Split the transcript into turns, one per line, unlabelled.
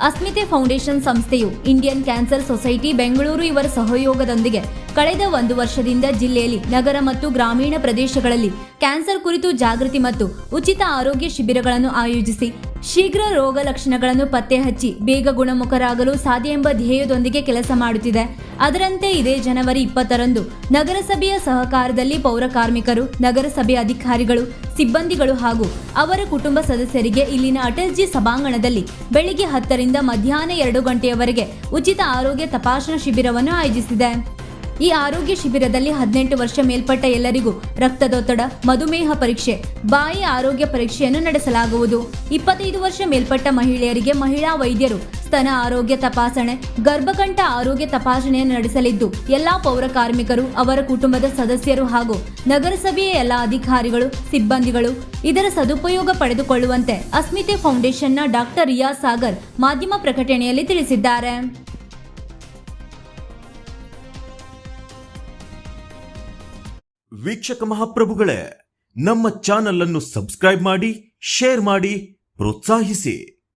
ಅಸ್ಮಿತೆ foundation ಸಂಸ್ಥೆಯು Indian cancer society Bengaluru ಇವರ ಸಹಯೋಗದೊಂದಿಗೆ ಕಳೆದ 1 ವರ್ಷದಿಂದ ಜಿಲ್ಲೆಯಲ್ಲಿ ನಗರ ಮತ್ತು ಗ್ರಾಮೀಣ ಪ್ರದೇಶಗಳಲ್ಲಿ ಕ್ಯಾನ್ಸರ್ ಕುರಿತು ಜಾಗೃತಿ ಮತ್ತು ಉಚಿತ ಆರೋಗ್ಯ ಶಿಬಿರಗಳನ್ನು ಆಯೋಜಿಸಿ ಶೀಘ್ರ ರೋಗ ಲಕ್ಷಣಗಳನ್ನು ಪತ್ತೆ ಹಚ್ಚಿ ಬೇಗ ಗುಣಮುಖರಾಗಲು ಸಾಧ್ಯ ಎಂಬ ಧ್ಯೇಯದೊಂದಿಗೆ ಕೆಲಸ ಮಾಡುತ್ತಿದೆ. ಅದರಂತೆ ಇದೇ ಜನವರಿ 20ರಂದು ನಗರಸಭೆಯ ಸಹಕಾರದಲ್ಲಿ ಪೌರ ಕಾರ್ಮಿಕರು, ನಗರಸಭೆ ಅಧಿಕಾರಿಗಳು, ಸಿಬ್ಬಂದಿಗಳು ಹಾಗೂ ಅವರ ಕುಟುಂಬ ಸದಸ್ಯರಿಗೆ ಇಲ್ಲಿನ ಅಟಲ್ಜಿ ಸಭಾಂಗಣದಲ್ಲಿ ಬೆಳಿಗ್ಗೆ 10ರಿಂದ ಮಧ್ಯಾಹ್ನ 2 ಗಂಟೆಯವರೆಗೆ ಉಚಿತ ಆರೋಗ್ಯ ತಪಾಸಣಾ ಶಿಬಿರವನ್ನು ಆಯೋಜಿಸಿದೆ. ಈ ಆರೋಗ್ಯ ಶಿಬಿರದಲ್ಲಿ 18 ವರ್ಷ ಮೇಲ್ಪಟ್ಟ ಎಲ್ಲರಿಗೂ ರಕ್ತದೊತ್ತಡ, ಮಧುಮೇಹ ಪರೀಕ್ಷೆ, ಬಾಯಿ ಆರೋಗ್ಯ ಪರೀಕ್ಷೆಯನ್ನು ನಡೆಸಲಾಗುವುದು. 25 ವರ್ಷ ಮೇಲ್ಪಟ್ಟ ಮಹಿಳೆಯರಿಗೆ ಮಹಿಳಾ ವೈದ್ಯರು ಸ್ತನ ಆರೋಗ್ಯ ತಪಾಸಣೆ, ಗರ್ಭಕಂಠ ಆರೋಗ್ಯ ತಪಾಸಣೆಯನ್ನು ನಡೆಸಲಿದ್ದು, ಎಲ್ಲಾ ಪೌರ ಕಾರ್ಮಿಕರು, ಅವರ ಕುಟುಂಬದ ಸದಸ್ಯರು ಹಾಗೂ ನಗರಸಭೆಯ ಎಲ್ಲ ಅಧಿಕಾರಿಗಳು, ಸಿಬ್ಬಂದಿಗಳು ಇದರ ಸದುಪಯೋಗ ಪಡೆದುಕೊಳ್ಳುವಂತೆ ಅಸ್ಮಿತೆ ಫೌಂಡೇಶನ್ನ ಡಾಕ್ಟರ್ ರಿಯಾಜ್ ಸಾಗರ್ ಮಾಧ್ಯಮ ಪ್ರಕಟಣೆಯಲ್ಲಿ ತಿಳಿಸಿದ್ದಾರೆ.
ವೀಕ್ಷಕ ಮಹಾಪ್ರಭುಗಳೇ, ನಮ್ಮ ಚಾನಲ್ ಅನ್ನು ಸಬ್ಸ್ಕ್ರೈಬ್ ಮಾಡಿ, ಶೇರ್ ಮಾಡಿ, ಪ್ರೋತ್ಸಾಹಿಸಿ.